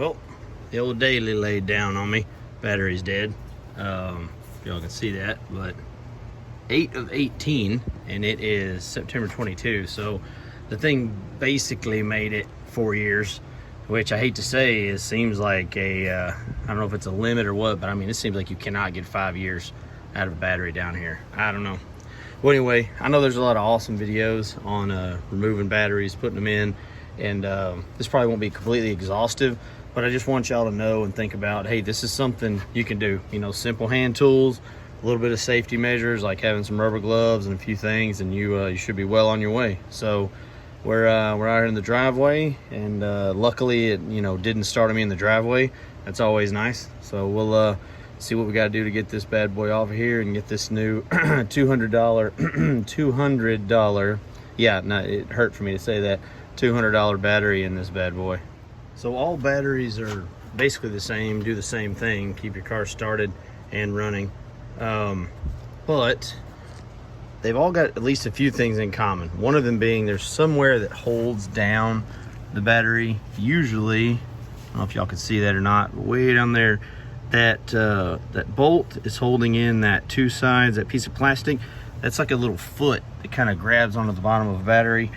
Well, the old daily laid down on me. Battery's dead. Y'all can see that, but 8 of 18, and it is September 22. So the thing basically made it 4 years, which I hate to say is seems like a, I don't know if it's a limit or what, but I mean, it seems like you cannot get 5 years out of a battery down here. I don't know. Well, anyway, I know there's a lot of awesome videos on removing batteries, putting them in, and this probably won't be completely exhaustive, but I just want y'all to know and think about, hey, this is something you can do. You know, simple hand tools, a little bit of safety measures like having some rubber gloves and a few things, and you should be well on your way. So we're out here in the driveway, and luckily it didn't start me in the driveway. That's always nice. So we'll see what we got to do to get this bad boy off of here and get this new $200 yeah, no, it hurt for me to say that, $200 battery in this bad boy. So all batteries are basically the same, do the same thing, keep your car started and running, but they've all got at least a few things in common. One of them being there's somewhere that holds down the battery. Usually, I don't know if y'all can see that or not, but way down there, that bolt is holding in that two sides, that piece of plastic. That's like a little foot that kind of grabs onto the bottom of a battery.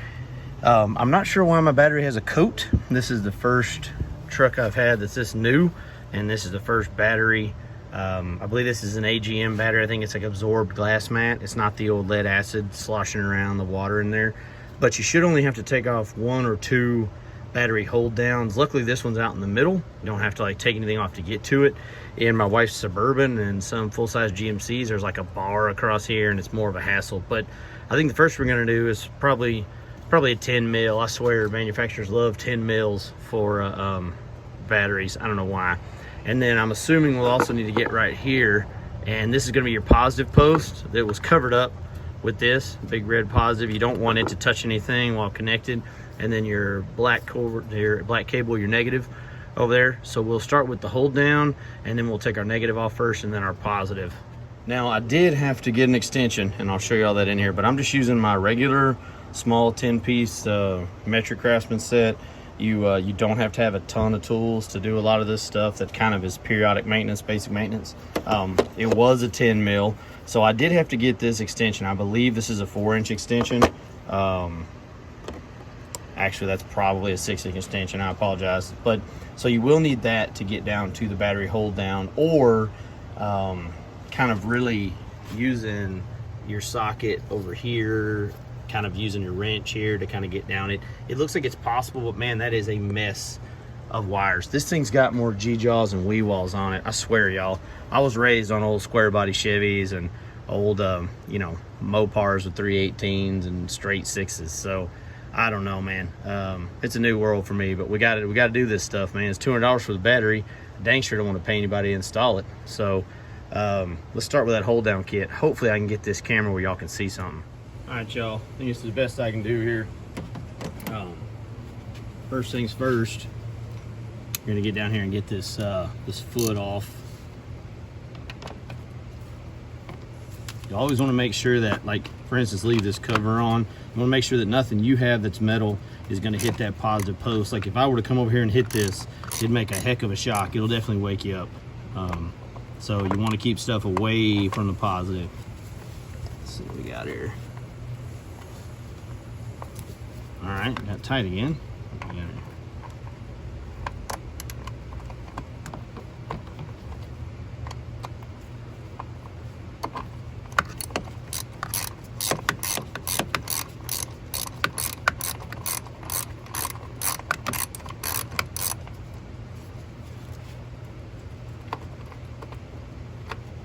I'm not sure why my battery has a coat. This is the first truck I've had that's this new, and this is the first battery. I believe this is an AGM battery. I think it's like absorbed glass mat. It's not the old lead acid sloshing around the water in there. But you should only have to take off 1 or 2 battery hold downs. Luckily this one's out in the middle. You don't have to like take anything off to get to it. In my wife's Suburban and some full-size GMCs, there's like a bar across here and it's more of a hassle. But I think the first we're gonna do is probably a 10 mil. I swear manufacturers love 10 mils for batteries. I don't know why. And then I'm assuming we'll also need to get right here, and this is gonna be your positive post that was covered up with this big red positive. You don't want it to touch anything while connected. And then your black cable, your negative over there. So we'll start with the hold down, and then we'll take our negative off first and then our positive. Now I did have to get an extension, and I'll show you all that in here, but I'm just using my regular small 10-piece metric Craftsman set. You don't have to have a ton of tools to do a lot of this stuff that kind of is periodic maintenance, basic maintenance. It was a 10 mil, so I did have to get this extension. I believe this is a 4-inch extension. Actually, that's probably a 6-inch extension. I apologize. But so you will need that to get down to the battery hold down, or kind of really using your socket over here, kind of using your wrench here to kind of get down it. It looks like it's possible, but man, that is a mess of wires. This thing's got more G-jaws and wee-walls on it. I swear, y'all. I was raised on old square body Chevys and old, Mopars with 318s and straight 6s. So I don't know, man. It's a new world for me, but we got to do this stuff, man. It's $200 for the battery. Dang sure don't want to pay anybody to install it. So let's start with that hold down kit. Hopefully I can get this camera where y'all can see something. All right, y'all. I think this is the best I can do here. First things first, we're gonna get down here and get this this foot off. You always want to make sure that, like, for instance, leave this cover on. You want to make sure that nothing you have that's metal is going to hit that positive post. Like if I were to come over here and hit this, it'd make a heck of a shock. It'll definitely wake you up. So you want to keep stuff away from the positive. Let's see what we got here. All right, got tight again. What we got here?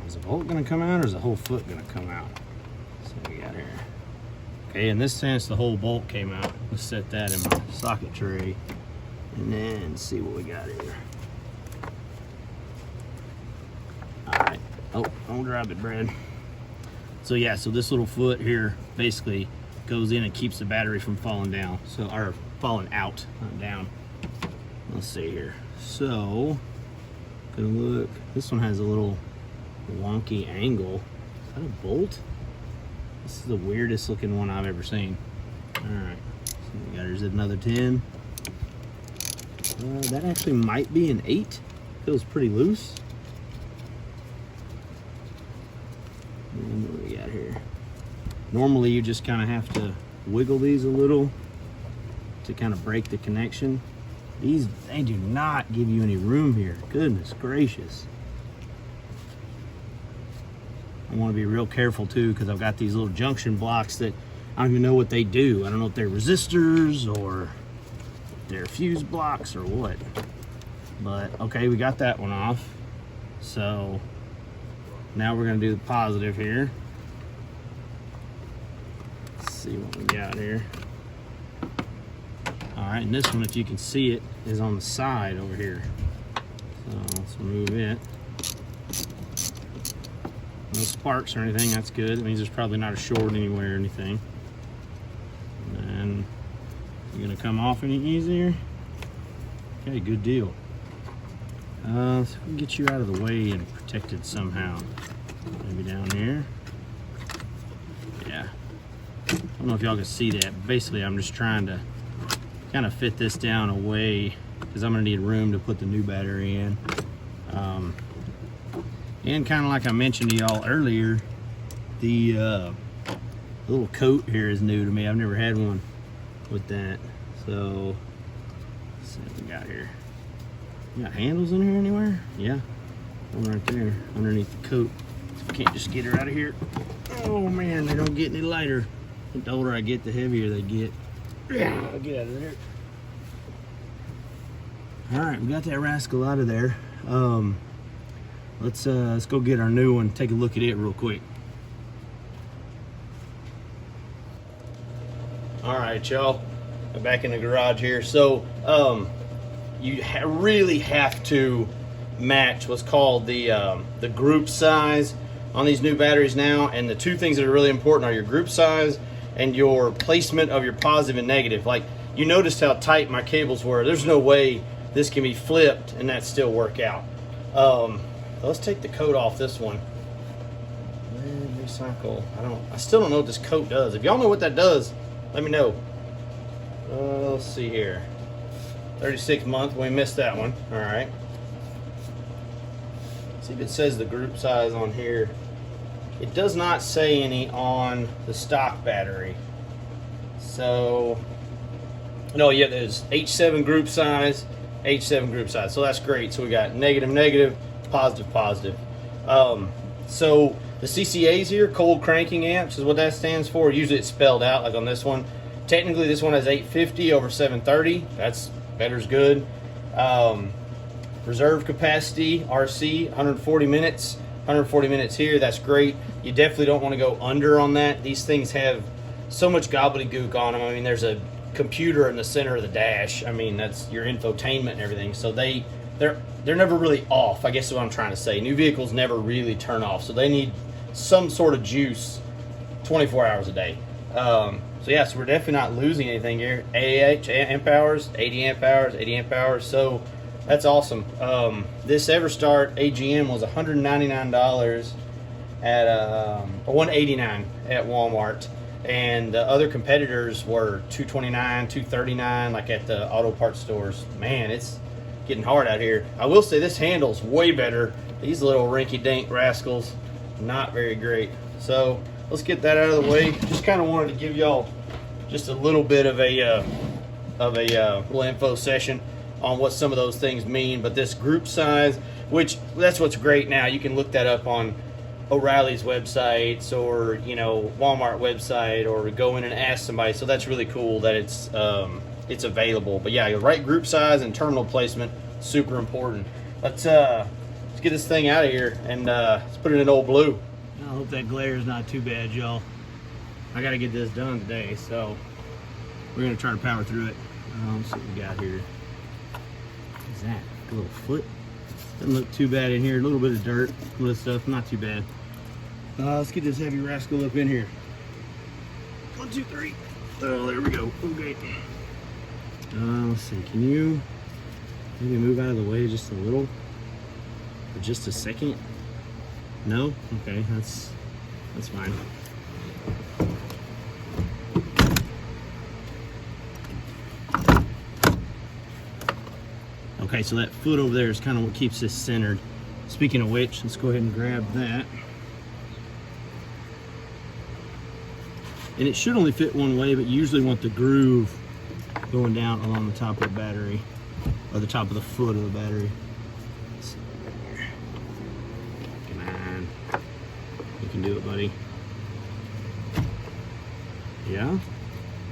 Is the bolt gonna come out, or is the whole foot gonna come out? Let's see what we got here. Okay, in this sense, the whole bolt came out. Let's set that in my socket tray, and then see what we got here. All right. Oh, don't grab it, Brad. So yeah, so this little foot here basically goes in and keeps the battery from falling down. So, or falling out, not down. Let's see here. So, gonna look. This one has a little wonky angle. Is that a bolt? This is the weirdest looking one I've ever seen. All right, so we got, here's another 10. That actually might be an 8. Feels pretty loose. And what do we got here? Normally you just kind of have to wiggle these a little to kind of break the connection. These, they do not give you any room here. Goodness gracious. I want to be real careful too, because I've got these little junction blocks that I don't even know what they do. I don't know if they're resistors or they're fuse blocks or what. But okay, we got that one off. So now we're going to do the positive here. Let's see what we got here. All right, and this one, if you can see it, is on the side over here. So let's remove it. No sparks or anything, that's good. It means there's probably not a short anywhere or anything. And you're gonna come off any easier? Okay, good deal. So if we can get you out of the way and protected somehow. Maybe down here. Yeah. I don't know if y'all can see that, but basically I'm just trying to kind of fit this down away because I'm gonna need room to put the new battery in. And kind of like I mentioned to y'all earlier, the little coat here is new to me. I've never had one with that. So let's see what we got here. We got handles in here anywhere? Yeah, one right there underneath the coat. So I can't just get her out of here. Oh man, they don't get any lighter. I think the older I get, the heavier they get. Yeah, I'll get out of there. All right, we got that rascal out of there. Let's go get our new one, take a look at it real quick. All right, y'all, I'm back in the garage here. So you really have to match what's called the group size on these new batteries now. And the two things that are really important are your group size and your placement of your positive and negative. Like, you noticed how tight my cables were. There's no way this can be flipped and that still work out. Let's take the coat off this one. Recycle. I still don't know what this coat does. If y'all know what that does, let me know. Let's see here. 36 month. We missed that one. All right. See if it says the group size on here. It does not say any on the stock battery. So, no, yeah, there's H7 group size, H7 group size. So that's great. So we got negative, negative, positive, positive. So the CCAs here, cold cranking amps, is what that stands for. Usually it's spelled out like on this one. Technically this one has 850 over 730. That's better's good. Reserve capacity, RC, 140 minutes. 140 minutes here, that's great. You definitely don't want to go under on that. These things have so much gobbledygook on them. I mean, there's a computer in the center of the dash. I mean, that's your infotainment and everything. So they're never really off, I guess is what I'm trying to say. New vehicles never really turn off, so they need some sort of juice 24 hours a day. So yeah, so we're definitely not losing anything here. AH amp hours, 80 amp hours, 80 amp hours. So that's awesome. This EverStart AGM was $199 at $189 at Walmart, and the other competitors were $229, $239, like at the auto parts stores. Man, it's getting hard out here. I will say this handles way better. These little rinky-dink rascals, not very great. So let's get that out of the way. Just kind of wanted to give y'all just a little bit of a little info session on what some of those things mean. But this group size, which that's what's great now, you can look that up on O'Reilly's websites or, you know, Walmart website, or go in and ask somebody. So that's really cool that it's available. But yeah, your right group size and terminal placement, super important. Let's get this thing out of here and let's put it in old blue. I hope that glare is not too bad, y'all. I got to get this done today, so we're gonna try to power through it. Let's see what we got here. What's that? A little foot. Doesn't look too bad in here. A little bit of dirt, a little stuff, not too bad. Let's get this heavy rascal up in here. 1, 2, 3. Oh, there we go. Okay. Let's see. Can you maybe move out of the way just a little, for just a second? No? Okay, that's fine. Okay, so that foot over there is kind of what keeps this centered. Speaking of which, let's go ahead and grab that. And it should only fit one way, but you usually want the groove going down along the top of the battery, or the top of the foot of the battery. Let's see here. Come on. You can do it, buddy. Yeah?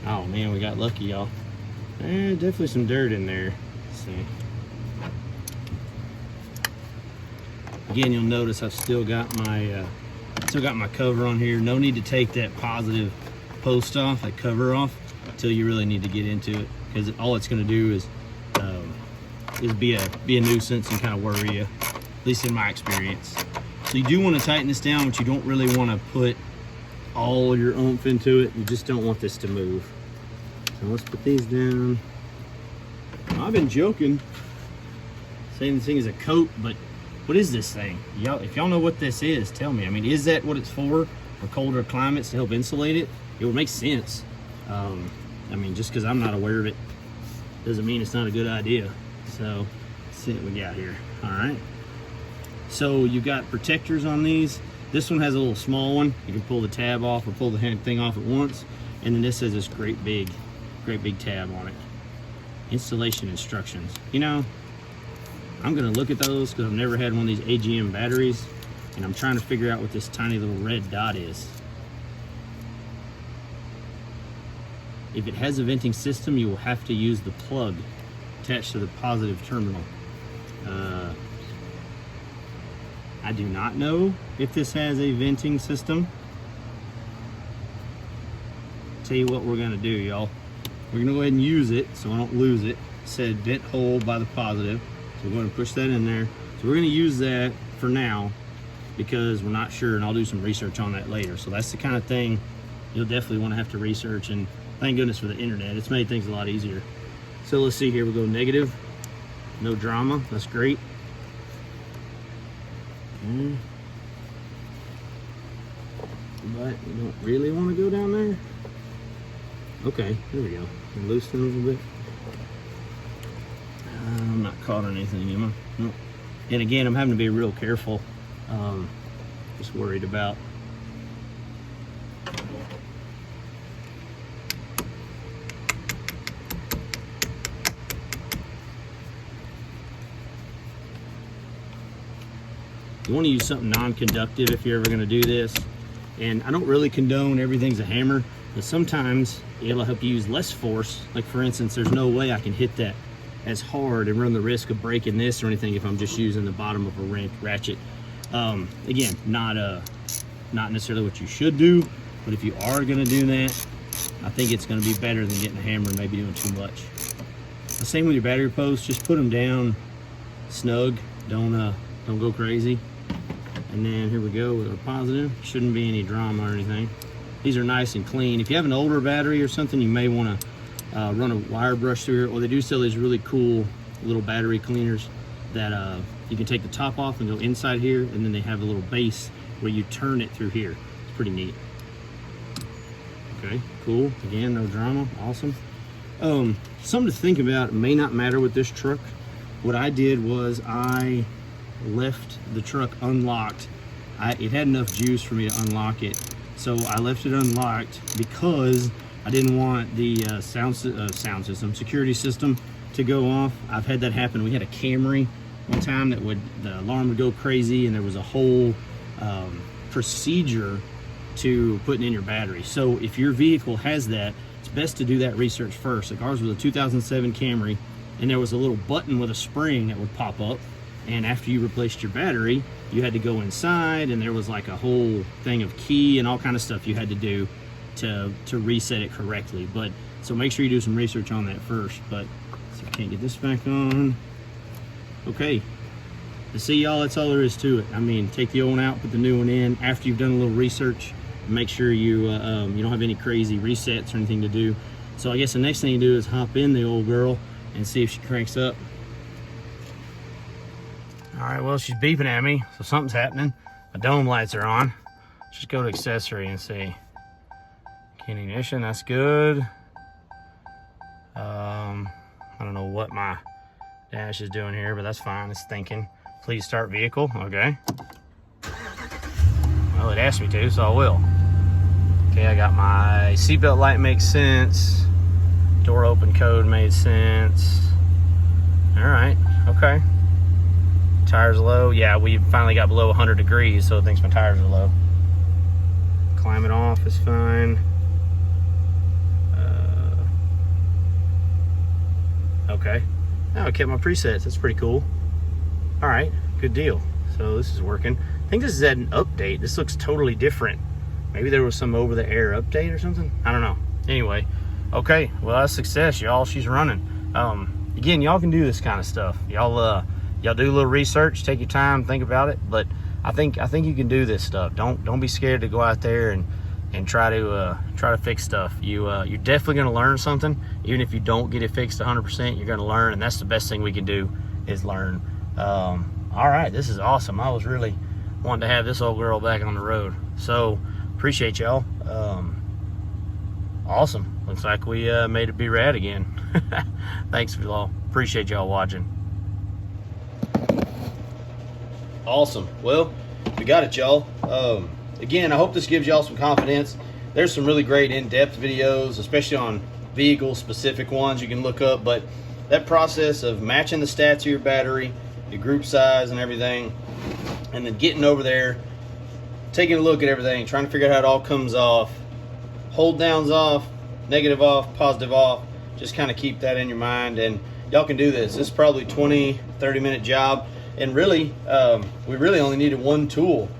Oh man, we got lucky, y'all. Definitely some dirt in there. Let's see. Again, you'll notice I've still got my cover on here. No need to take that positive post off, that cover off, until you really need to get into it, because all it's going to do is be a nuisance and kind of worry you, at least in my experience. So you do want to tighten this down, but you don't really want to put all your oomph into it. You just don't want this to move. So let's put these down. I've been joking, saying this thing is a coat, but what is this thing? Y'all, if y'all know what this is, tell me. I mean, is that what it's for colder climates to help insulate it? It would make sense. I mean, just because I'm not aware of it doesn't mean it's not a good idea. So let's see what we got here. All right. So you got protectors on these. This one has a little small one. You can pull the tab off or pull the thing off at once. And then this has this great big tab on it. Installation instructions. You know, I'm gonna look at those because I've never had one of these AGM batteries, and I'm trying to figure out what this tiny little red dot is. If it has a venting system, you will have to use the plug attached to the positive terminal. I do not know if this has a venting system. Tell you what we're gonna do, y'all. We're gonna go ahead and use it so I don't lose it. It said vent hole by the positive. So we're going to push that in there. So we're going to use that for now because we're not sure, and I'll do some research on that later. So that's the kind of thing you'll definitely want to have to research, and thank goodness for the internet. It's made things a lot easier. So let's see here. We'll go negative. No drama. That's great. But we don't really want to go down there. Okay, there we go. Loosen a little bit. I'm not caught on anything, am I? Nope. And again, I'm having to be real careful. Just worried about you want to use something non-conductive if you're ever going to do this. And I don't really condone everything's a hammer, but sometimes it'll help you use less force. Like for instance, there's no way I can hit that as hard and run the risk of breaking this or anything if I'm just using the bottom of a ratchet. Again, not necessarily what you should do, but if you are going to do that, I think it's going to be better than getting a hammer and maybe doing too much. The same with your battery posts, just put them down snug. Don't go crazy. And then here we go with our positive. Shouldn't be any drama or anything. These are nice and clean. If you have an older battery or something, you may want to run a wire brush through here, or they do sell these really cool little battery cleaners that you can take the top off and go inside here, and then they have a little base where you turn it through here. It's pretty neat. Okay, cool. Again, no drama. Awesome. Something to think about. It may not matter with this truck. What I did was I left the truck unlocked. It had enough juice for me to unlock it, so I left it unlocked because I didn't want the security system to go off. I've had that happen. We had a Camry one time that the alarm would go crazy, and there was a whole procedure to putting in your battery. So if your vehicle has that, it's best to do that research first. Like ours was a 2007 Camry, and there was a little button with a spring that would pop up, and after you replaced your battery, you had to go inside, and there was like a whole thing of key and all kind of stuff you had to do to reset it correctly. But so make sure you do some research on that first. But so I can't get this back on. Okay, to see y'all, that's all there is to it. I mean, take the old one out, put the new one in after you've done a little research. Make sure you you don't have any crazy resets or anything to do. So I guess the next thing you do is hop in the old girl and see if she cranks up. All right, well, she's beeping at me, so something's happening. My dome lights are on. Just go to accessory and see. Key ignition, that's good. I don't know what my dash is doing here, but that's fine. It's thinking. Please start vehicle. Okay. Well, it asked me to, so I will. Okay, I got my seatbelt light makes sense. Door open code made sense. All right, okay. Tires low. Yeah, we finally got below 100 degrees, so it thinks my tires are low. Climate off is fine. Okay. Now I kept my presets. That's pretty cool. All right, good deal. So this is working. I think this is at an update. This looks totally different. Maybe there was some over-the-air update or something. I don't know. Anyway, okay. Well, that's success, y'all. She's running. Again, y'all can do this kind of stuff. Y'all do a little research, take your time, think about it. But I think you can do this stuff. Don't be scared to go out there and try to fix stuff. You're definitely going to learn something. Even if you don't get it fixed 100%, you're going to learn, and that's the best thing we can do is learn. All right, this is awesome. I was really wanting to have this old girl back on the road. So appreciate y'all. Awesome. Looks like we made it B-Rad again. Thanks y'all. Appreciate y'all watching. Awesome. Well, we got it, y'all. Again, I hope this gives y'all some confidence. There's some really great in-depth videos, especially on vehicle-specific ones you can look up. But that process of matching the stats of your battery, your group size and everything, and then getting over there, taking a look at everything, trying to figure out how it all comes off, hold downs off, negative off, positive off, just kind of keep that in your mind. And y'all can do this. This is probably 20-30 minute job, and really we really only needed one tool.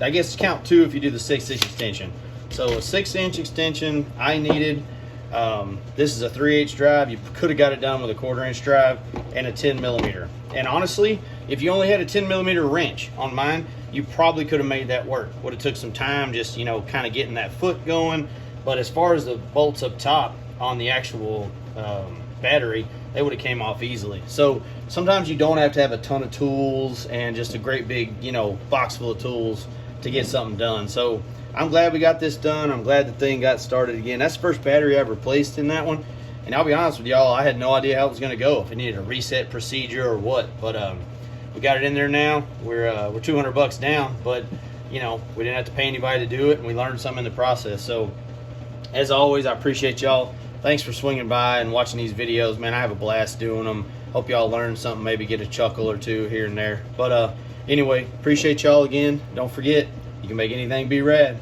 I guess count two if you do the 6-inch extension. So a 6-inch extension I needed. This is a 3/8 drive. You could have got it done with a 1/4-inch drive and a 10mm. And honestly, if you only had a 10mm wrench on mine, you probably could have made that work. Would have took some time, just, you know, kind of getting that foot going. But as far as the bolts up top on the actual battery, they would have came off easily. So sometimes you don't have to have a ton of tools and just a great big, you know, box full of tools to get something done. So I'm glad we got this done. I'm glad the thing got started again. That's the first battery I've replaced in that one. And I'll be honest with y'all, I had no idea how it was going to go, if it needed a reset procedure or what. But we got it in there now. We're $200 down, but you know, we didn't have to pay anybody to do it, and we learned something in the process. So as always, I appreciate y'all. Thanks for swinging by and watching these videos, man. I have a blast doing them. Hope y'all learned something, maybe get a chuckle or two here and there. But anyway, appreciate y'all again. Don't forget, you can make anything B-Rad.